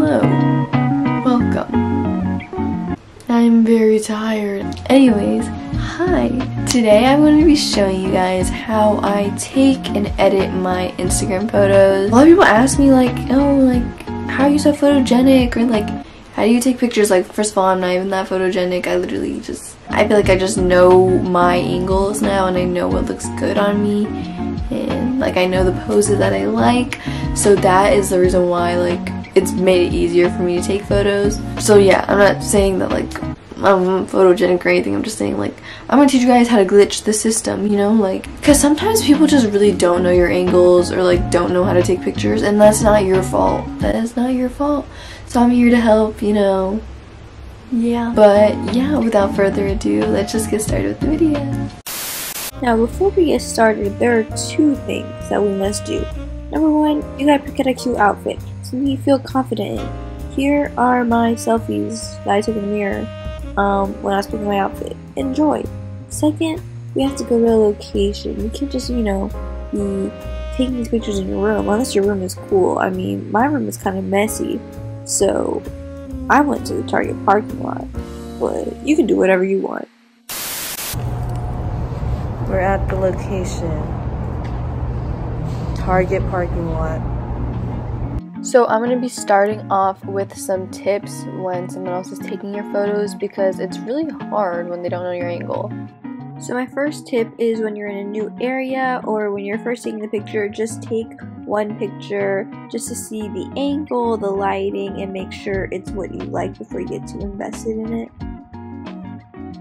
Hello. Welcome. I'm very tired. Anyways, hi. Today I'm going to be showing you guys how I take and edit my Instagram photos. A lot of people ask me like, oh, like, how are you so photogenic? Or like, how do you take pictures? Like, first of all, I'm not even that photogenic. I feel like I just know my angles now and I know what looks good on me. And like, I know the poses that I like. So that is the reason why, like, it's made it easier for me to take photos. So yeah, I'm not saying that like I'm photogenic or anything. I'm just saying like I'm gonna teach you guys how to glitch the system, you know, like, because sometimes people just really don't know your angles or like don't know how to take pictures, and that's not your fault. That is not your fault. So I'm here to help, you know. Yeah. But yeah, without further ado, let's just get started with the video. Now, before we get started, there are two things that we must do. Number one, you gotta pick out a cute outfit, something you feel confident in. Here are my selfies that I took in the mirror when I was picking my outfit. Enjoy. Second, we have to go to a location. You can't just, you know, be taking these pictures in your room, unless your room is cool. I mean, my room is kind of messy, so I went to the Target parking lot, but you can do whatever you want. We're at the location. Target parking lot. So I'm going to be starting off with some tips when someone else is taking your photos, because it's really hard when they don't know your angle. So my first tip is when you're in a new area or when you're first taking the picture, just take one picture just to see the angle, the lighting, and make sure it's what you like before you get too invested in it.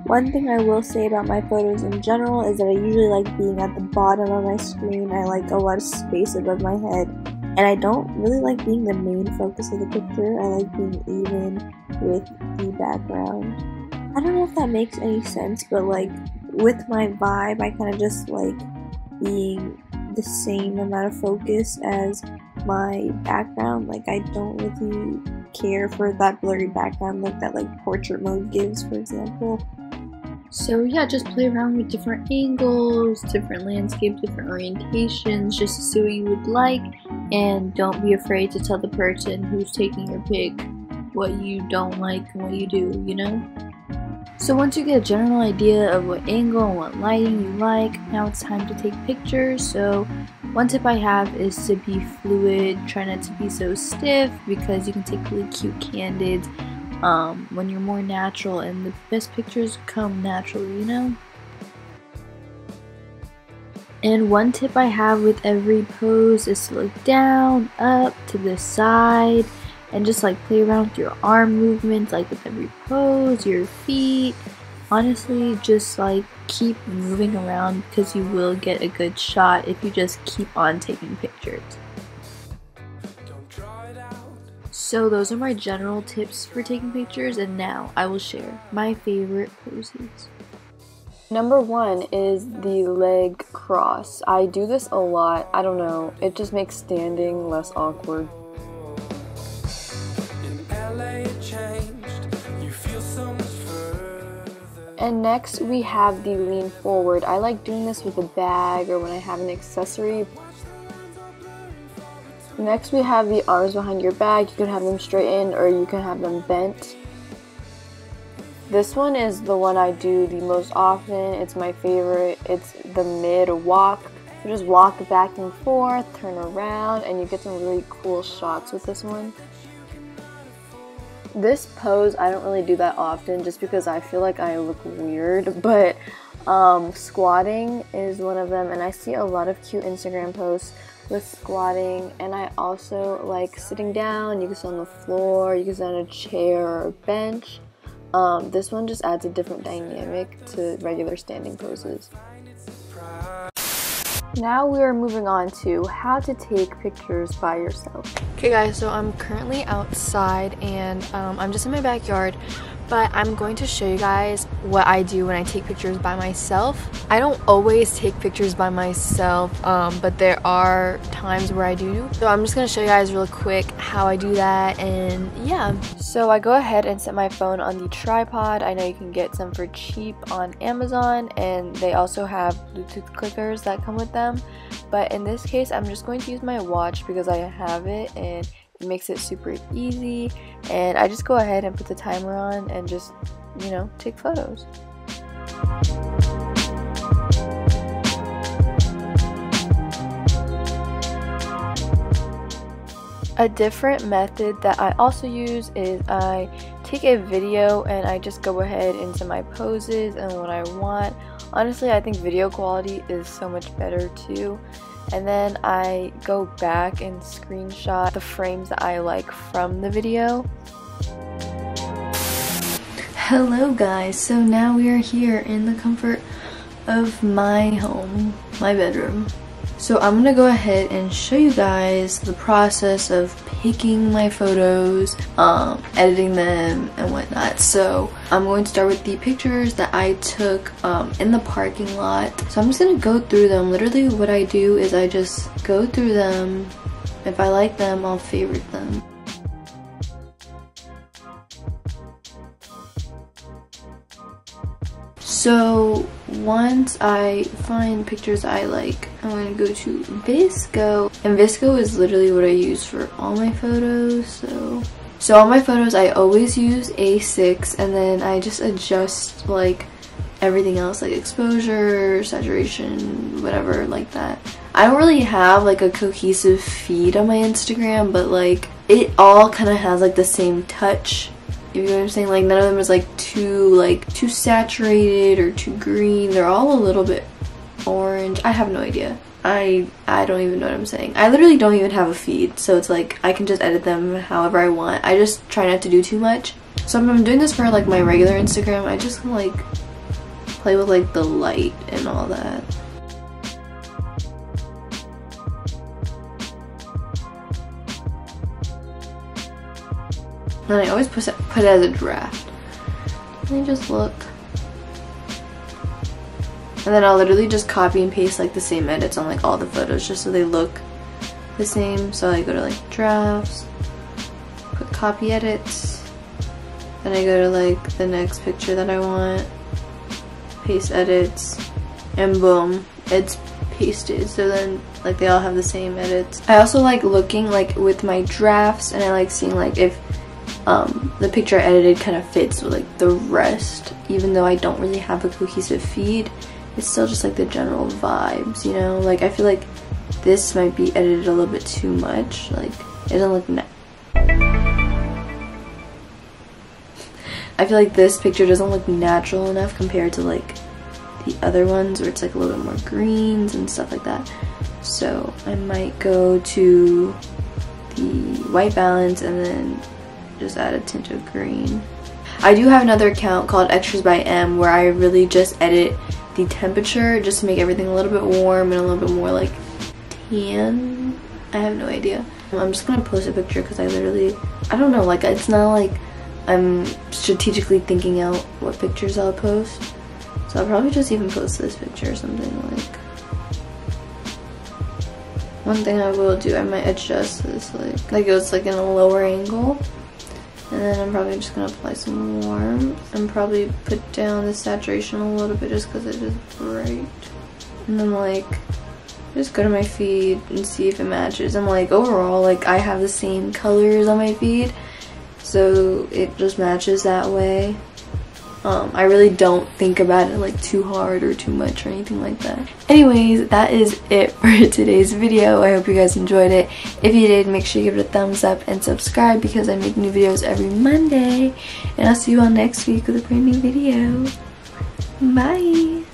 One thing I will say about my photos in general is that I usually like being at the bottom of my screen. I like a lot of space above my head, and I don't really like being the main focus of the picture. I like being even with the background. I don't know if that makes any sense, but like with my vibe, I kind of just like being the same amount of focus as my background. Like, I don't really care for that blurry background look that like portrait mode gives, for example. So yeah, just play around with different angles, different landscapes, different orientations, just to see what you would like, and don't be afraid to tell the person who's taking your pic what you don't like and what you do, you know? So once you get a general idea of what angle and what lighting you like, now it's time to take pictures. So one tip I have is to be fluid, try not to be so stiff, because you can take really cute candids when you're more natural, and the best pictures come naturally, you know? And one tip I have with every pose is to look down, up, to the side, and just like play around with your arm movements, like with every pose, your feet. Honestly, just like keep moving around, because you will get a good shot if you just keep on taking pictures. So those are my general tips for taking pictures, and now I will share my favorite poses. Number one is the leg cross. I do this a lot. I don't know, it just makes standing less awkward. And next we have the lean forward. I like doing this with a bag or when I have an accessory. Next we have the arms behind your back. You can have them straightened or you can have them bent. This one is the one I do the most often. It's my favorite. It's the mid walk. You just walk back and forth, turn around, and you get some really cool shots with this one. This pose, I don't really do that often just because I feel like I look weird, but squatting is one of them, and I see a lot of cute Instagram posts with squatting, and I also like sitting down. You can sit on the floor, you can sit on a chair or a bench. This one just adds a different dynamic to regular standing poses. Now we are moving on to how to take pictures by yourself. Okay guys, so I'm currently outside and I'm just in my backyard, but I'm going to show you guys what I do when I take pictures by myself. I don't always take pictures by myself, but there are times where I do. So I'm just going to show you guys real quick how I do that, and yeah. So I go ahead and set my phone on the tripod. I know you can get some for cheap on Amazon, and they also have Bluetooth clickers that come with them. But in this case, I'm just going to use my watch because I have it and It makes it super easy, and I just go ahead and put the timer on and just, you know, take photos. A different method that I also use is I take a video and I just go ahead into my poses and what I want. Honestly, I think video quality is so much better too. And then I go back and screenshot the frames that I like from the video. Hello guys, so now we are here in the comfort of my home, my bedroom. So I'm gonna go ahead and show you guys the process of picking my photos, editing them and whatnot. So I'm going to start with the pictures that I took in the parking lot. So I'm just gonna go through them. Literally what I do is I just go through them. If I like them, I'll favorite them. So once I find pictures I like, I'm going to go to vsco, and vsco is literally what I use for all my photos. So all my photos I always use A6, and then I just adjust like everything else, like exposure, saturation, whatever like that. I don't really have like a cohesive feed on my Instagram, but like it all kind of has like the same touch. You know what I'm saying? Like none of them is like too saturated or too green. They're all a little bit orange. I have no idea. I don't even know what I'm saying. I literally don't even have a feed, so it's like I can just edit them however I want. I just try not to do too much. So if I'm doing this for like my regular Instagram, I just like play with like the light and all that. And I always put it as a draft. And I just look. And then I'll literally just copy and paste like the same edits on like all the photos just so they look the same. So I go to like drafts, put copy edits, then I go to like the next picture that I want, paste edits, and boom, it's pasted. So then like they all have the same edits. I also like looking like with my drafts, and I like seeing like if the picture I edited kind of fits with like the rest. Even though I don't really have a cohesive feed, it's still just like the general vibes, you know? Like I feel like this might be edited a little bit too much. Like it doesn't look I feel like this picture doesn't look natural enough compared to like the other ones where it's like a little bit more greens and stuff like that. So I might go to the white balance and then just add a tint of green. I do have another account called Extras by M where I really just edit the temperature just to make everything a little bit warm and a little bit more like tan. I have no idea. I'm just gonna post a picture because I don't know, like it's not like I'm strategically thinking out what pictures I'll post. So I'll probably just even post this picture or something like. One thing I will do, I might adjust this like it's like in a lower angle. And then I'm probably just going to apply some warmth and probably put down the saturation a little bit just because it is bright. And then like, just go to my feed and see if it matches. And like overall, like I have the same colors on my feed, so it just matches that way. I really don't think about it like too hard or too much or anything like that. Anyways, that is it for today's video. I hope you guys enjoyed it. If you did, make sure you give it a thumbs up and subscribe because I make new videos every Monday. And I'll see you all next week with a brand new video. Bye!